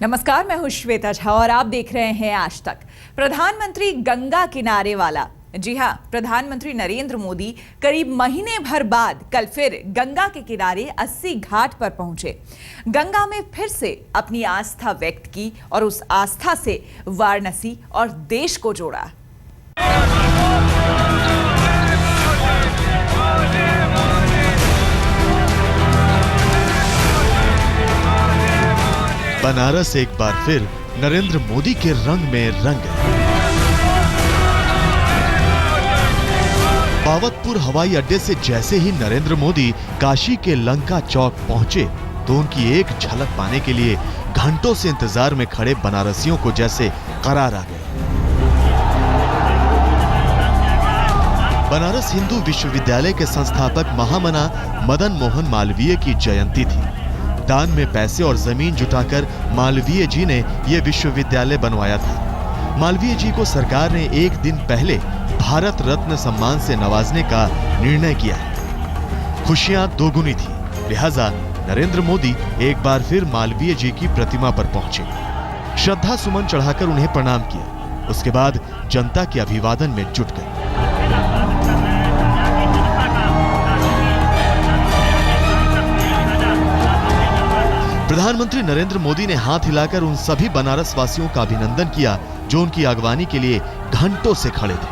नमस्कार, मैं हूं श्वेता झा और आप देख रहे हैं आज तक। प्रधानमंत्री गंगा किनारे वाला, जी हां, प्रधानमंत्री नरेंद्र मोदी करीब महीने भर बाद कल फिर गंगा के किनारे 80 घाट पर पहुंचे। गंगा में फिर से अपनी आस्था व्यक्त की और उस आस्था से वाराणसी और देश को जोड़ा। बनारस एक बार फिर नरेंद्र मोदी के रंग में रंग गया। पावतपुर हवाई अड्डे से जैसे ही नरेंद्र मोदी काशी के लंका चौक पहुंचे तो उनकी एक झलक पाने के लिए घंटों से इंतजार में खड़े बनारसियों को जैसे करार आ गया। बनारस हिंदू विश्वविद्यालय के संस्थापक महामना मदन मोहन मालवीय की जयंती थी। दान में पैसे और जमीन जुटाकर मालवीय जी ने यह विश्वविद्यालय बनवाया था। मालवीय जी को सरकार ने एक दिन पहले भारत रत्न सम्मान से नवाजने का निर्णय किया है। खुशियां दोगुनी थी, लिहाजा नरेंद्र मोदी एक बार फिर मालवीय जी की प्रतिमा पर पहुंचे, श्रद्धा सुमन चढ़ाकर उन्हें प्रणाम किया। उसके बाद जनता के अभिवादन में जुट गए। प्रधानमंत्री नरेंद्र मोदी ने हाथ हिलाकर उन सभी बनारस वासियों का अभिनंदन किया जो उनकी अगवानी के लिए घंटों से खड़े थे।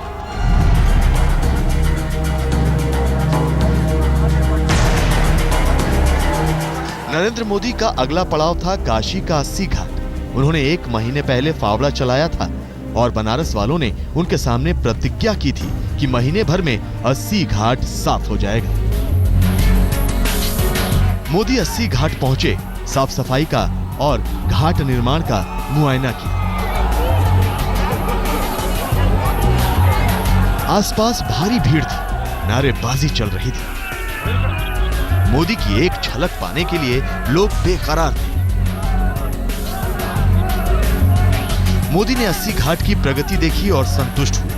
नरेंद्र मोदी का अगला पड़ाव था काशी का 80 घाट। उन्होंने एक महीने पहले फावड़ा चलाया था और बनारस वालों ने उनके सामने प्रतिज्ञा की थी कि महीने भर में 80 घाट साफ हो जाएगा। मोदी 80 घाट पहुंचे, साफ सफाई का और घाट निर्माण का मुआयना किया। आसपास भारी भीड़ थी, नारेबाजी चल रही थी। मोदी की एक झलक पाने के लिए लोग बेकरार थे। मोदी ने 80 घाट की प्रगति देखी और संतुष्ट हुए।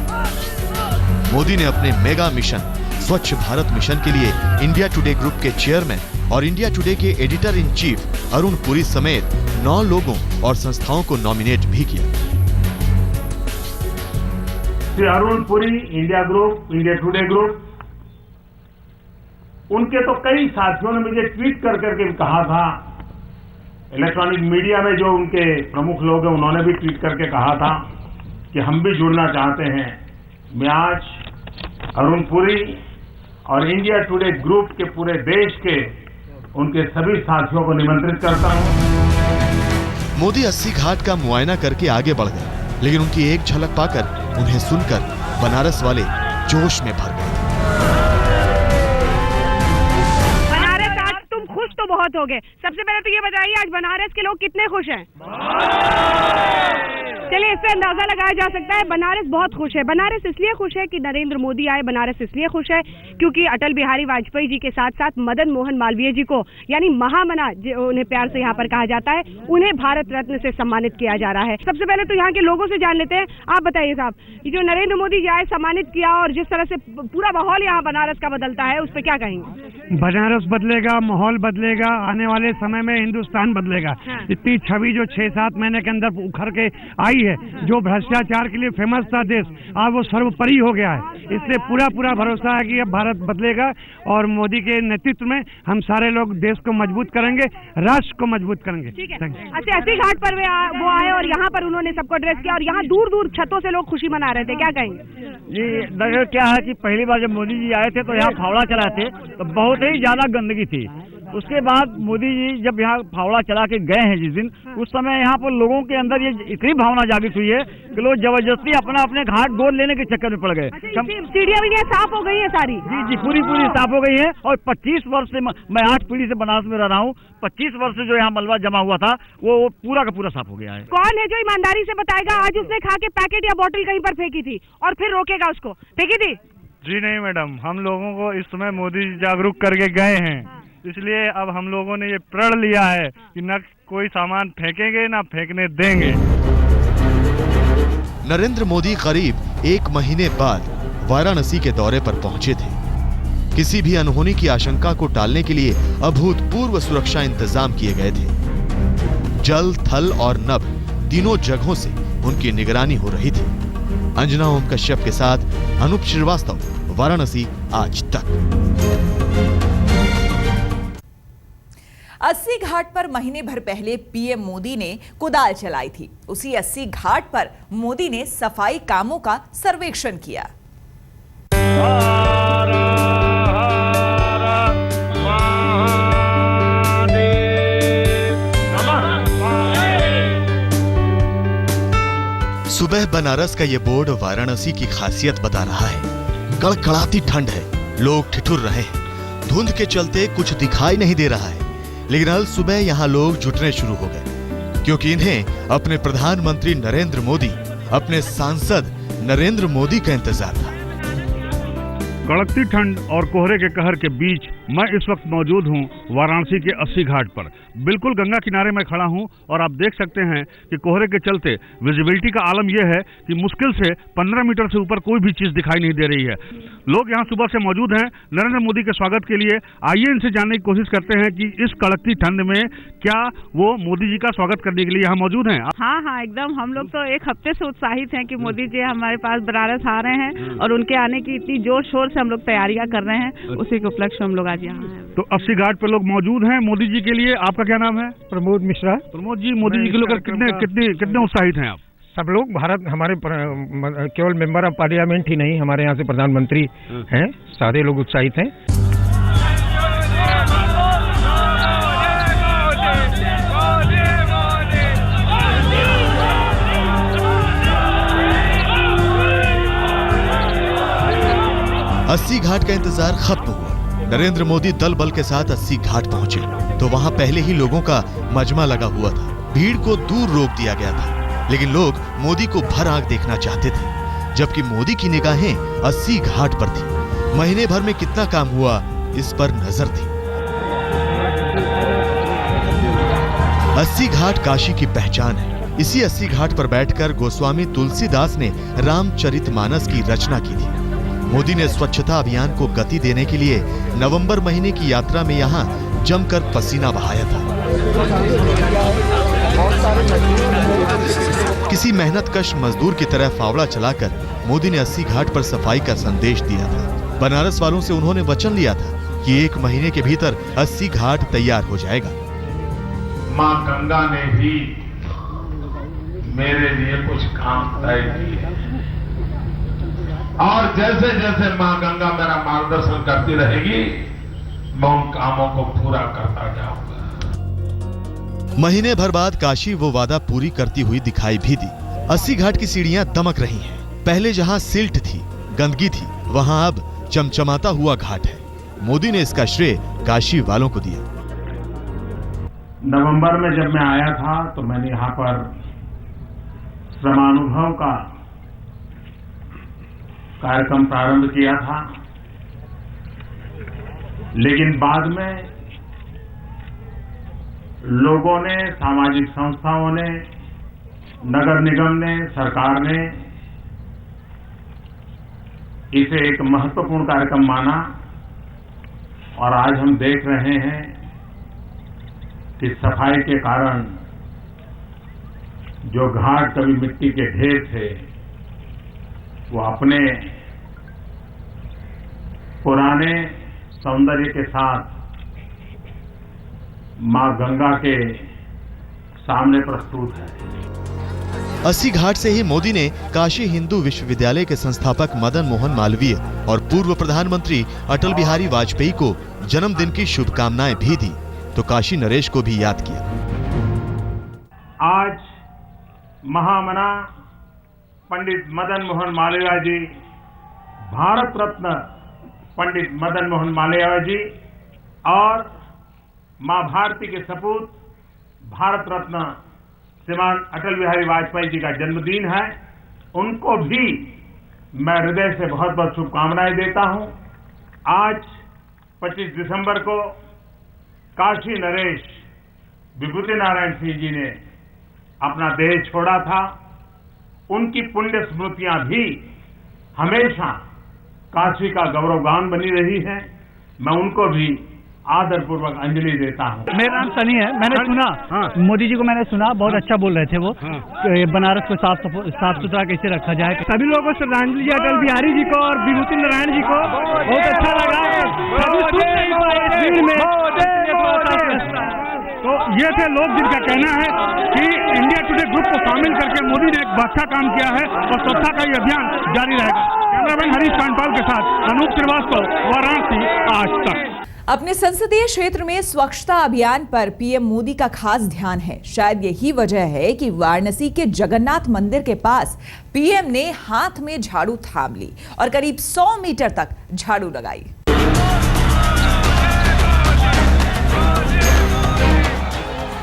मोदी ने अपने मेगा मिशन स्वच्छ भारत मिशन के लिए इंडिया टुडे ग्रुप के चेयरमैन और इंडिया टुडे के editor in chief Arun Puri समेत 9 लोगों और संस्थाओं को नॉमिनेट भी किया। Shri Arun Puri, India group, India today group, उनके तो कई साथियों ने मुझे ट्वीट कर करके कहा था। इलेक्ट्रॉनिक मीडिया में जो उनके प्रमुख लोग हैं उन्होंने भी ट्वीट करके कहा था कि हम भी जुड़ना चाहते हैं। मैं आज अरुण पुरी और इंडिया टुडे ग्रुप के पूरे देश के उनके सभी साथियों को निमंत्रित करता हूं। मोदी 80 घाट का मुआयना करके आगे बढ़ गए, लेकिन उनकी एक झलक पाकर, उन्हें सुनकर बनारस वाले जोश में भर गए। बनारस, आज तुम खुश तो बहुत हो गए। सबसे पहले तो ये बताइए, आज बनारस के लोग कितने खुश हैं? चलिए, इससे अंदाजा लगाया जा सकता है बनारस बहुत खुश है। बनारस इसलिए खुश है कि नरेंद्र मोदी आए। बनारस इसलिए खुश है क्योंकि अटल बिहारी वाजपेयी जी के साथ साथ मदन मोहन मालवीय जी को, यानी महामना उन्हें प्यार से यहाँ पर कहा जाता है, उन्हें भारत रत्न से सम्मानित किया जा रहा है। सबसे पहले तो यहाँ के लोगों से जान लेते हैं। आप बताइए साहब, जो नरेंद्र मोदी जी आए, सम्मानित किया और जिस तरह से पूरा माहौल यहाँ बनारस का बदलता है, उस पर क्या कहेंगे? बनारस बदलेगा, माहौल बदलेगा, आने वाले समय में हिंदुस्तान बदलेगा। इतनी छवि जो 6-7 महीने के अंदर उखड़ के आई है, जो भ्रष्टाचार के लिए फेमस था देश, आज वो सर्वोपरि हो गया है। इसलिए पूरा भरोसा है कि अब भारत बदलेगा और मोदी के नेतृत्व में हम सारे लोग देश को मजबूत करेंगे, राष्ट्र को मजबूत करेंगे। ठीक है। अच्छा, 80 घाट पर वो आए और यहाँ पर उन्होंने सबको एड्रेस किया और यहाँ दूर दूर छतों से लोग खुशी मना रहे थे, क्या कहेंगे? जी, क्या है कि पहली बार जब मोदी जी आए थे तो यहाँ फावड़ा चलाए थे तो बहुत ही ज्यादा गंदगी थी। उसके बाद मोदी जी जब यहाँ फावड़ा चला के गए हैं जिस दिन, उस समय यहाँ पर लोगों के अंदर ये इतनी भावना जागृत हुई है कि लोग जबरदस्ती अपने घाट गोद लेने के चक्कर में पड़ गए। सीढ़ियाँ भी साफ हो गई है सारी? जी, पूरी साफ हो गई है। और 25 वर्ष से मैं 8 पीढ़ी से बनारस में रह रहा हूँ। 25 वर्ष से जो यहाँ मलबा जमा हुआ था वो पूरा का पूरा साफ हो गया है। कौन है जो ईमानदारी से बताएगा आज उसने खा के पैकेट या बोतल कहीं पर फेंकी थी और फिर रोकेगा उसको? फेंकी थी? जी नहीं मैडम, हम लोगों को इस समय मोदी जागरूक करके गए हैं, इसलिए अब हम लोगों ने ये प्रण लिया है कि न कोई सामान फेंकेंगे ना फेंकने देंगे। नरेंद्र मोदी करीब 1 महीने बाद वाराणसी के दौरे पर पहुंचे थे। किसी भी अनहोनी की आशंका को टालने के लिए अभूतपूर्व सुरक्षा इंतजाम किए गए थे। जल, थल और नभ तीनों जगहों से उनकी निगरानी हो रही थी। अंजना ओम कश्यप के साथ अनूप श्रीवास्तव, वाराणसी आज तक। 80 घाट पर महीने भर पहले पीएम मोदी ने कुदाल चलाई थी। उसी 80 घाट पर मोदी ने सफाई कामों का सर्वेक्षण किया। सुबह बनारस का ये बोर्ड वाराणसी की खासियत बता रहा है। कड़कड़ाती ठंड है, लोग ठिठुर रहे हैं। धुंध के चलते कुछ दिखाई नहीं दे रहा है, लेकिन कल सुबह यहाँ लोग जुटने शुरू हो गए, क्योंकि इन्हें अपने प्रधानमंत्री नरेंद्र मोदी, अपने सांसद नरेंद्र मोदी का इंतजार था। कड़कती ठंड और कोहरे के कहर के बीच मैं इस वक्त मौजूद हूं वाराणसी के 80 घाट पर। बिल्कुल गंगा किनारे में खड़ा हूं और आप देख सकते हैं कि कोहरे के चलते विजिबिलिटी का आलम यह है कि मुश्किल से 15 मीटर से ऊपर कोई भी चीज दिखाई नहीं दे रही है। लोग यहां सुबह से मौजूद हैं नरेंद्र मोदी के स्वागत के लिए। आइए इनसे जानने की कोशिश करते हैं कि इस कड़कती ठंड में क्या वो मोदी जी का स्वागत करने के लिए यहाँ मौजूद हैं। हाँ, एकदम। हम लोग तो एक हफ्ते से उत्साहित हैं कि मोदी जी हमारे पास बनारस आ रहे हैं और उनके आने की इतनी जोर शोर से हम लोग तैयारियां कर रहे हैं। उसी के उपलक्ष्य हम लोग आज यहाँ हैं। तो 80 घाट पे लोग मौजूद हैं मोदी जी के लिए। आपका क्या नाम है? प्रमोद मिश्रा। प्रमोद जी, मोदी जी के लोग कितने उत्साहित हैं आप? सब लोग भारत हमारे केवल मेंबर ऑफ पार्लियामेंट ही नहीं, हमारे यहाँ से प्रधानमंत्री हैं, सारे लोग उत्साहित हैं। अस्सी घाट का इंतजार खत्म हुआ। नरेंद्र मोदी दल बल के साथ 80 घाट पहुंचे तो वहां पहले ही लोगों का मजमा लगा हुआ था। भीड़ को दूर रोक दिया गया था, लेकिन लोग मोदी को भर आंख देखना चाहते थे, जबकि मोदी की निगाहें 80 घाट पर थी। महीने भर में कितना काम हुआ इस पर नजर थी। 80 घाट काशी की पहचान है। इसी 80 घाट पर बैठकर गोस्वामी तुलसीदास ने रामचरितमानस की रचना की थी। मोदी ने स्वच्छता अभियान को गति देने के लिए नवंबर महीने की यात्रा में यहाँ जमकर पसीना बहाया था। किसी मेहनतकश मजदूर की तरह फावड़ा चलाकर मोदी ने 80 घाट पर सफाई का संदेश दिया था। बनारस वालों से उन्होंने वचन लिया था कि 1 महीने के भीतर 80 घाट तैयार हो जाएगा। माँ गंगा ने भी मेरे लिए कुछ काम तय किए और जैसे जैसे माँ गंगा मेरा मार्गदर्शन करती रहेगी, मैं उन कामों को पूरा करता जाऊंगा। महीने भर बाद काशी वो वादा पूरी करती हुई दिखाई भी दी। 80 घाट की सीढ़ियां दमक रही हैं। पहले जहां सिल्ट थी, गंदगी थी, वहां अब चमचमाता हुआ घाट है। मोदी ने इसका श्रेय काशी वालों को दिया। नवंबर में जब मैं आया था तो मैंने यहाँ पर श्रमानुभव का कार्यक्रम प्रारंभ किया था, लेकिन बाद में लोगों ने, सामाजिक संस्थाओं ने, नगर निगम ने, सरकार ने इसे एक महत्वपूर्ण कार्यक्रम माना और आज हम देख रहे हैं कि सफाई के कारण जो घाट कभी मिट्टी के ढेर थे वो अपने पुराने सौंदर्य के साथ मां गंगा के सामने प्रस्तुत है। 80 घाट से ही मोदी ने काशी हिंदू विश्वविद्यालय के संस्थापक मदन मोहन मालवीय और पूर्व प्रधानमंत्री अटल बिहारी वाजपेयी को जन्मदिन की शुभकामनाएं भी दी, तो काशी नरेश को भी याद किया। आज महामना पंडित मदन मोहन मालवीय जी, भारत रत्न पंडित मदन मोहन मालवीय जी और मां भारती के सपूत भारत रत्न श्रीमान अटल बिहारी वाजपेयी जी का जन्मदिन है। उनको भी मैं हृदय से बहुत बहुत शुभकामनाएं देता हूं। आज 25 दिसंबर को काशी नरेश विभूति नारायण सिंह जी ने अपना देह छोड़ा था। उनकी पुण्य स्मृतियां भी हमेशा काशी का गौरवगान बनी रही हैं। मैं उनको भी आदरपूर्वक अंजलि देता हूँ। मेरा नाम सनी है। मैंने सुना, मोदी जी को मैंने सुना, बहुत अच्छा बोल रहे थे वो, बनारस को साफ सुथरा कैसे रखा जाए। सभी लोगों को श्रद्धांजलि अटल बिहारी जी को और विभूति नारायण जी को। बहुत अच्छा लगा। तो ये थे लोग जिनका कहना है कि इंडिया टुडे ग्रुप को शामिल करके मोदी ने एक अच्छा काम किया है और स्वच्छता का ये अभियान जारी रहेगा। कैमरामैन हरीश कांडपाल के साथ अनूप श्रीवास्तव, वाराणसी, आज तक। अपने संसदीय क्षेत्र में स्वच्छता अभियान पर पीएम मोदी का खास ध्यान है। शायद यही वजह है कि वाराणसी के जगन्नाथ मंदिर के पास पीएम ने हाथ में झाड़ू थाम ली और करीब 100 मीटर तक झाड़ू लगाई।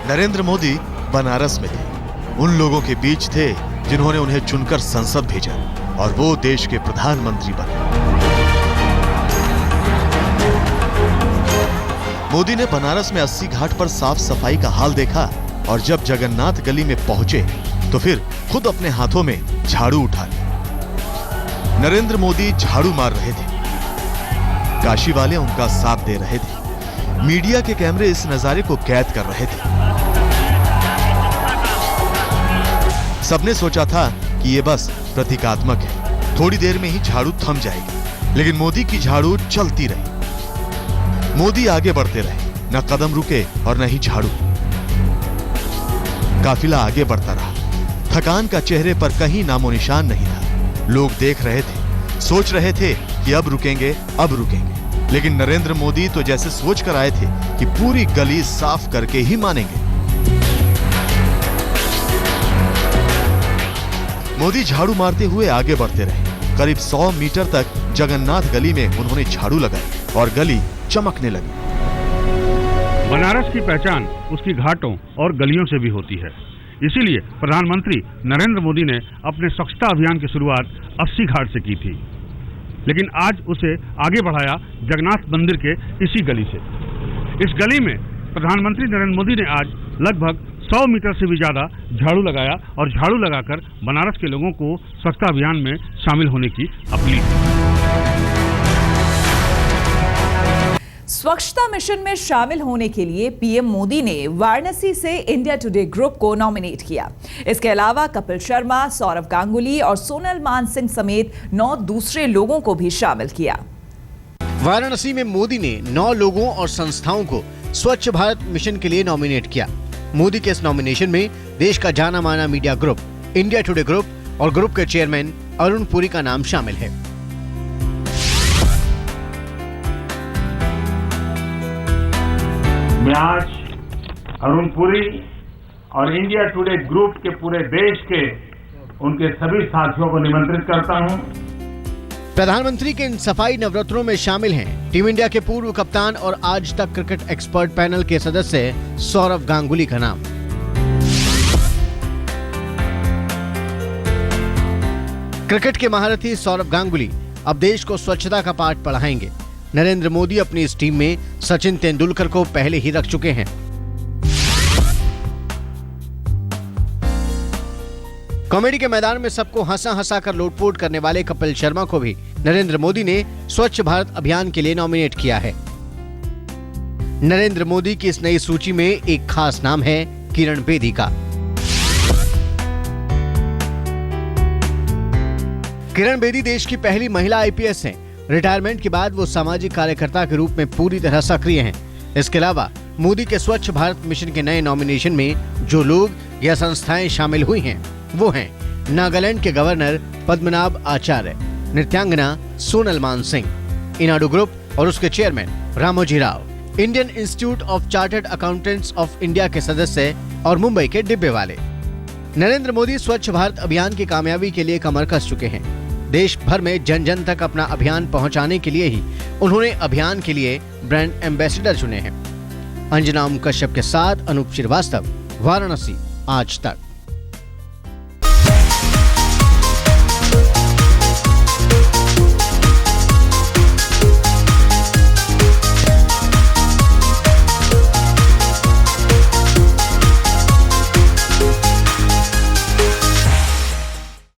नरेंद्र मोदी बनारस में थे, उन लोगों के बीच थे जिन्होंने उन्हें चुनकर संसद भेजा और वो देश के प्रधानमंत्री बने। मोदी ने बनारस में 80 घाट पर साफ सफाई का हाल देखा और जब जगन्नाथ गली में पहुंचे तो फिर खुद अपने हाथों में झाड़ू उठा लिया। नरेंद्र मोदी झाड़ू मार रहे थे, काशी वाले उनका साथ दे रहे थे, मीडिया के कैमरे इस नजारे को कैद कर रहे थे। सबने सोचा था कि ये बस प्रतीकात्मक है, थोड़ी देर में ही झाड़ू थम जाएगी, लेकिन मोदी की झाड़ू चलती रही। मोदी आगे बढ़ते रहे, न कदम रुके और न ही झाड़ू। काफिला आगे बढ़ता रहा, थकान का चेहरे पर कहीं नामो निशान नहीं था। लोग देख रहे थे, सोच रहे थे कि अब रुकेंगे, अब रुकेंगे, लेकिन नरेंद्र मोदी तो जैसे सोच कर आए थे कि पूरी गली साफ करके ही मानेंगे। मोदी झाड़ू मारते हुए आगे बढ़ते रहे। करीब 100 मीटर तक जगन्नाथ गली में उन्होंने झाड़ू लगाई और गली चमकने लगी। बनारस की पहचान उसकी घाटों और गलियों से भी होती है। इसीलिए प्रधानमंत्री नरेंद्र मोदी ने अपने स्वच्छता अभियान की शुरुआत 80 घाट से की थी, लेकिन आज उसे आगे बढ़ाया जगन्नाथ मंदिर के इसी गली से। इस गली में प्रधानमंत्री नरेंद्र मोदी ने आज लगभग 100 मीटर से भी ज्यादा झाड़ू लगाया और झाड़ू लगाकर बनारस के लोगों को स्वच्छता अभियान में शामिल होने की अपील की। स्वच्छता मिशन में शामिल होने के लिए पीएम मोदी ने वाराणसी से इंडिया टुडे ग्रुप को नॉमिनेट किया। इसके अलावा कपिल शर्मा, सौरव गांगुली और सोनल मानसिंह समेत 9 दूसरे लोगों को भी शामिल किया। वाराणसी में मोदी ने 9 लोगों और संस्थाओं को स्वच्छ भारत मिशन के लिए नॉमिनेट किया। मोदी के इस नॉमिनेशन में देश का जाना माना media group India today group और ग्रुप के चेयरमैन अरुण पुरी का नाम शामिल है। मैं आज अरुण पुरी और इंडिया टुडे ग्रुप के पूरे देश के उनके सभी साथियों को निमंत्रित करता हूं। प्रधानमंत्री के इन सफाई नवरत्नों में शामिल हैं टीम इंडिया के पूर्व कप्तान और आज तक क्रिकेट एक्सपर्ट पैनल के सदस्य सौरव गांगुली का नाम। क्रिकेट के महारथी सौरव गांगुली अब देश को स्वच्छता का पाठ पढ़ाएंगे। नरेंद्र मोदी अपनी इस टीम में सचिन तेंदुलकर को पहले ही रख चुके हैं। कॉमेडी के मैदान में सबको हंसा हंसा कर लोटपोट करने वाले कपिल शर्मा को भी नरेंद्र मोदी ने स्वच्छ भारत अभियान के लिए नॉमिनेट किया है। नरेंद्र मोदी की इस नई सूची में एक खास नाम है किरण बेदी का। किरण बेदी देश की पहली महिला आईपीएस हैं। रिटायरमेंट के बाद वो सामाजिक कार्यकर्ता के रूप में पूरी तरह सक्रिय हैं। इसके अलावा मोदी के स्वच्छ भारत मिशन के नए नॉमिनेशन में जो लोग या संस्थाएं शामिल हुई हैं वो हैं नागालैंड के गवर्नर पद्मनाभ आचार्य, नृत्यांगना सोनल मानसिंह, इनाडू ग्रुप और उसके chairman Ramoji Rao, Indian institute of chartered accountants of India के सदस्य और मुंबई के डिब्बे वाले। नरेंद्र मोदी स्वच्छ भारत अभियान की कामयाबी के लिए कमर कस चुके हैं। देश भर में जन जन तक अपना अभियान पहुंचाने के लिए ही उन्होंने अभियान के लिए ब्रांड एम्बेसडर चुने हैं। अंजना कश्यप के साथ अनूप श्रीवास्तव, वाराणसी, आज तक।